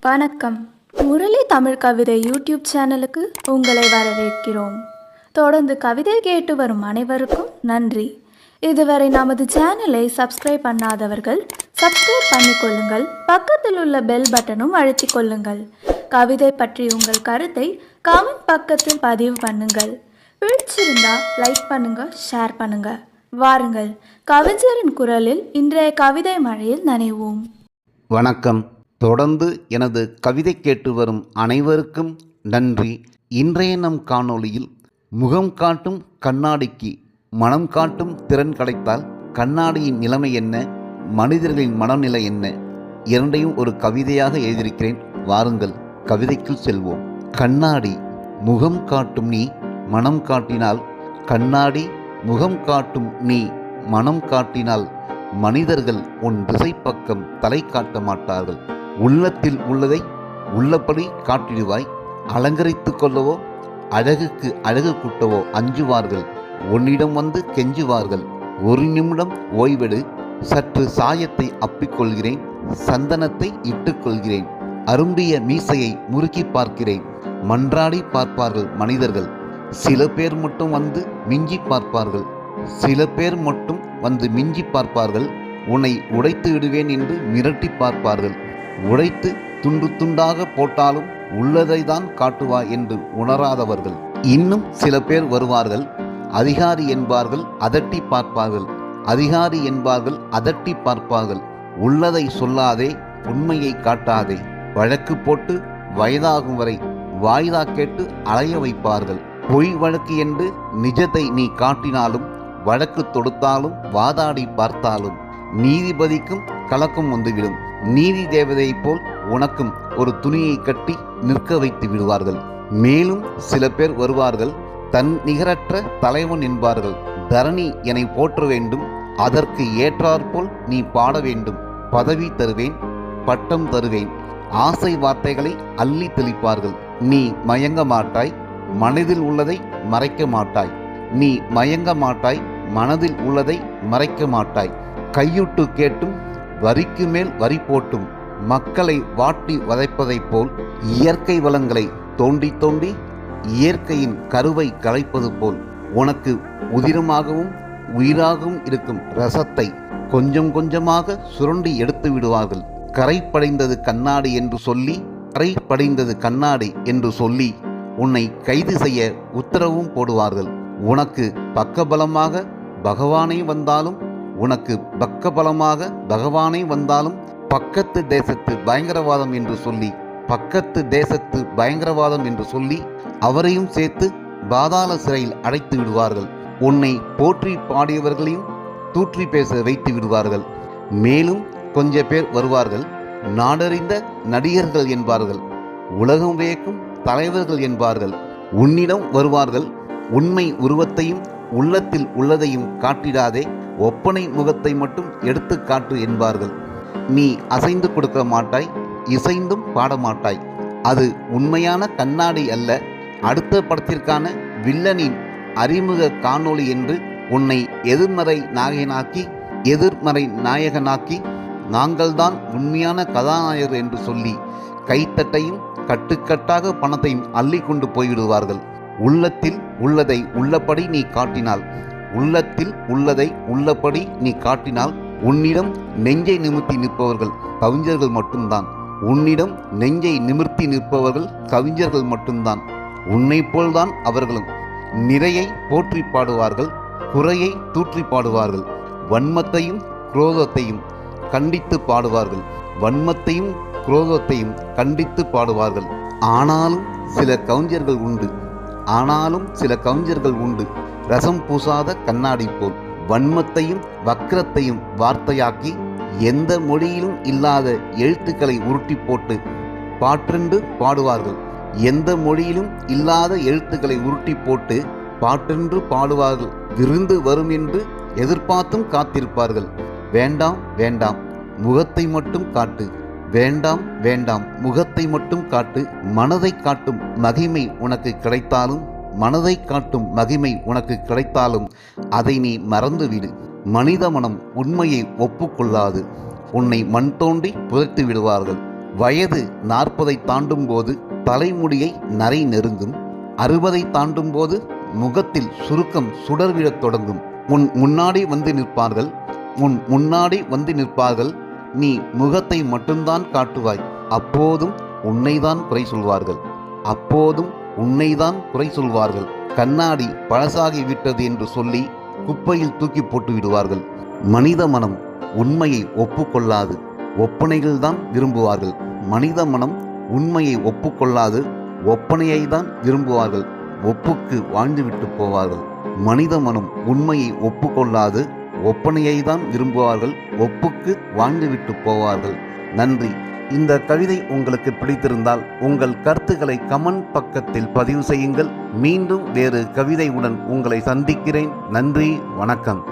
வணக்கம். முரளி தமிழ் கவிதை யூடியூப் சேனலுக்கு உங்களை வரவேற்கிறோம். தொடர்ந்து கவிதை கேட்டு வரும் அனைவருக்கும் நன்றி. இதுவரை நமது சேனலை சப்ஸ்கிரைப் பண்ணாதவர்கள் சப்ஸ்கிரைப் பண்ணிக்கொள்ளுங்கள். பக்கத்தில் உள்ள பெல் பட்டனும் அழுத்திக் கொள்ளுங்கள். கவிதை பற்றி உங்கள் கருத்தை கமெண்ட் பக்கத்தில் பதிவு பண்ணுங்கள். பிடிச்சிருந்தா லைக் பண்ணுங்க, ஷேர் பண்ணுங்க. வாருங்கள், கவிஞரின் குரலில் இன்றைய கவிதை மழையில் நனைவோம். வணக்கம். தொடர்ந்து எனது கவிதை கேட்டு வரும் அனைவருக்கும் நன்றி. இன்றைய நம் காணொளியில் முகம் காட்டும் கண்ணாடிக்கு மனம் காட்டும் திறன் கிடைத்தால் கண்ணாடியின் நிலைமை என்ன, மனிதர்களின் மனநிலை என்ன, இரண்டையும் ஒரு கவிதையாக எழுதியிருக்கிறேன். வாருங்கள், கவிதைக்குள் செல்வோம். கண்ணாடி முகம் காட்டும் நீ மனம் காட்டினால், கண்ணாடி முகம் காட்டும் நீ மனம் காட்டினால் மனிதர்கள் உன் திசை பக்கம் தலை காட்ட மாட்டார்கள். உள்ளத்தில் உள்ளதை உள்ளபடி காட்டிடுவாய். அலங்கரித்து கொள்ளவோ அழகுக்கு அழகு கூட்டவோ அஞ்சுவார்கள். உன்னிடம் வந்து கெஞ்சுவார்கள். ஒரு நிமிடம் ஓய்வெடு, சற்று சாயத்தை அப்பிக்கொள்கிறேன், சந்தனத்தை இட்டுக்கொள்கிறேன், அரும்பிய மீசையை முறுக்கி பார்க்கிறேன். மன்றாடி பார்ப்பார்கள் மனிதர்கள். சில பேர் மட்டும் வந்து மிஞ்சி பார்ப்பார்கள். சில பேர் மட்டும் வந்து மிஞ்சி பார்ப்பார்கள். உன்னை உடைத்து விடுவேன் என்று மிரட்டி பார்ப்பார்கள். உடைத்து துண்டு துண்டாக போட்டாலும் உள்ளதை தான் காட்டுவாய் என்று உணராதவர்கள். இன்னும் சில பேர் வருவார்கள். அதிகாரி என்பார்கள், அதட்டி பார்ப்பார்கள். அதிகாரி என்பார்கள், அதட்டி பார்ப்பார்கள். உள்ளதை சொல்லாதே, உண்மையை காட்டாதே. வழக்கு போட்டு வயதாகும் வரை வாய்தா கேட்டு அலைய வைப்பார்கள். பொய் வழக்கு என்று நிஜத்தை நீ காட்டினாலும், வழக்கு தொடுத்தாலும், வாதாடி பார்த்தாலும் நீதிபதிக்கும் கலக்கம் வந்துவிடும். நீதி தேவதையைப் போல் உனக்கும் ஒரு துணியை கட்டி நிற்க வைத்து விடுவார்கள். மேலும் சில பேர் வருவார்கள். தன் நிகரற்ற தலைவன் என்பார்கள். தரணி என்னை போற்ற வேண்டும், அதற்கு ஏற்றாற்போல் நீ பாட வேண்டும். பதவி தருவேன், பட்டம் தருவேன், ஆசை வார்த்தைகளை அள்ளி தெளிப்பார்கள். நீ மயங்க மாட்டாய், மனதில் உள்ளதை மறைக்க மாட்டாய். நீ மயங்க மாட்டாய், மனதில் உள்ளதை மறைக்க மாட்டாய். கையுட்டு கேட்டும் வரிக்கு மேல் வரி போட்டும் மக்களை வாட்டி வதைப்பதைப் போல், இயற்கை வளங்களை தோண்டி தோண்டி இயற்கையின் கருவை கலைப்பது போல் உனக்கு உதிரமாகவும் உயிராகவும் இருக்கும் ரசத்தை கொஞ்சம் கொஞ்சமாக சுரண்டி எடுத்து விடுவார்கள். கரை படைந்தது கண்ணாடி என்று சொல்லி, கரை படைந்தது கண்ணாடி என்று சொல்லி உன்னை கைது செய்ய உத்தரவும் போடுவார்கள். உனக்கு பக்கபலமாக பகவானே வந்தாலும், உனக்கு பக்கபலமாக பகவானே வந்தாலும் பக்கத்து தேசத்து பயங்கரவாதம் என்று சொல்லி, பக்கத்து தேசத்து பயங்கரவாதம் என்று சொல்லி அவரையும் சேர்த்து பாதாள சிறையில் அடைத்து விடுவார்கள். உன்னை போற்றி பாடியவர்களையும் தூற்றி பேச வைத்து விடுவார்கள். மேலும் கொஞ்ச பேர் வருவார்கள். நாடறிந்த நடிகர்கள் என்பார்கள், உலகம் வியக்கும் தலைவர்கள் என்பார்கள். உன்னிடம் வருவார்கள். உண்மை உருவத்தையும் உள்ளத்தில் உள்ளதையும் காட்டிடாதே, ஒப்பனை முகத்தை மட்டும் எடுத்து காட்டு என்பார்கள். நீ அசைந்து கொடுக்க மாட்டாய், இசைந்தும் பாட மாட்டாய். அது உண்மையான கண்ணாடி அல்ல, அடுத்த படத்திற்கான வில்லனின் அறிமுக காணொளி என்று உன்னை எதிர்மறை நாயகனாக்கி, எதிர்மறை நாயகனாக்கி நாங்கள்தான் உண்மையான கதாநாயகர் என்று சொல்லி கைத்தட்டையும் கட்டுக்கட்டாக பணத்தையும் அள்ளி கொண்டு போய்விடுவார்கள். உள்ளத்தில் உள்ளதை உள்ளபடி நீ காட்டினால், உள்ளத்தில் உள்ளதை உள்ளபடி நீ காட்டினால் உன்னிடம் நெஞ்சை நிமிர்த்தி நிற்பவர்கள் கவிஞர்கள் மட்டும்தான். உன்னிடம் நெஞ்சை நிமிர்த்தி நிற்பவர்கள் கவிஞர்கள் மட்டும்தான். உன்னை போல்தான் அவர்களும். நிறையை போற்றி பாடுவார்கள், குறையை தூற்றி பாடுவார்கள். வன்மத்தையும் குரோதத்தையும் கண்டித்து பாடுவார்கள். வன்மத்தையும் குரோதத்தையும் கண்டித்து பாடுவார்கள். ஆனாலும் சில கவிஞர்கள் உண்டு, ஆனாலும் சில கவிஞர்கள் உண்டு ரசம் பூசாத கண்ணாடி போல். வன்மத்தையும் வக்கிரத்தையும் வார்த்தையாக்கி எந்த மொழியிலும் இல்லாத எழுத்துக்களை உருட்டி போட்டு பாட்டென்று பாடுவார்கள். எந்த மொழியிலும் இல்லாத எழுத்துக்களை உருட்டி போட்டு பாட்டென்று பாடுவார்கள். விருந்து வரும் என்று எதிர்பார்த்தும் காத்திருப்பார்கள். வேண்டாம் வேண்டாம், முகத்தை மட்டும் காட்டு. வேண்டாம் வேண்டாம், முகத்தை மட்டும் காட்டு. மனதை காட்டும் மகிமை உனக்கு கிடைத்தாலும், மனதை காட்டும் மகிமை உனக்கு கிடைத்தாலும் அதை நீ மறந்துவிடு. மனித மனம் உண்மையை ஒப்புக்கொள்ளாது. உன்னை மண் தோண்டி புதைத்து விடுவார்கள். வயது 40 தாண்டும் போது தலைமுடியை நரை நெருங்கும். 60 தாண்டும் போது முகத்தில் சுருக்கம் சுடர்விழத் தொடங்கும். உன் முன்னாடி வந்து நிற்பார்கள். நீ முகத்தை மட்டும்தான் காட்டுவாய். அப்போதும் உன்னைதான் குறை சொல்வார்கள். கண்ணாடி பழசாகி விட்டது என்று சொல்லி குப்பையில் தூக்கி போட்டு விடுவார்கள். மனித மனம் உண்மையை ஒப்புக்கொள்ளாது, ஒப்பனைகள்தான் விரும்புவார்கள். மனித மனம் உண்மையை ஒப்புக்கொள்ளாது, ஒப்பனையை தான் விரும்புவார்கள். ஒப்புக்கு வாழ்ந்துவிட்டு போவார்கள். மனித மனம் உண்மையை ஒப்புக்கொள்ளாது, ஒப்பனையை தான் விரும்புவார்கள். ஒப்புக்கு வாழ்ந்துவிட்டு போவார்கள். நன்றி. இந்த கவிதை உங்களுக்கு பிடித்திருந்தால் உங்கள் கருத்துக்களை கமெண்ட் பக்கத்தில் பதிவு செய்யுங்கள். மீண்டும் வேறு கவிதையுடன் உங்களை சந்திக்கிறேன். நன்றி, வணக்கம்.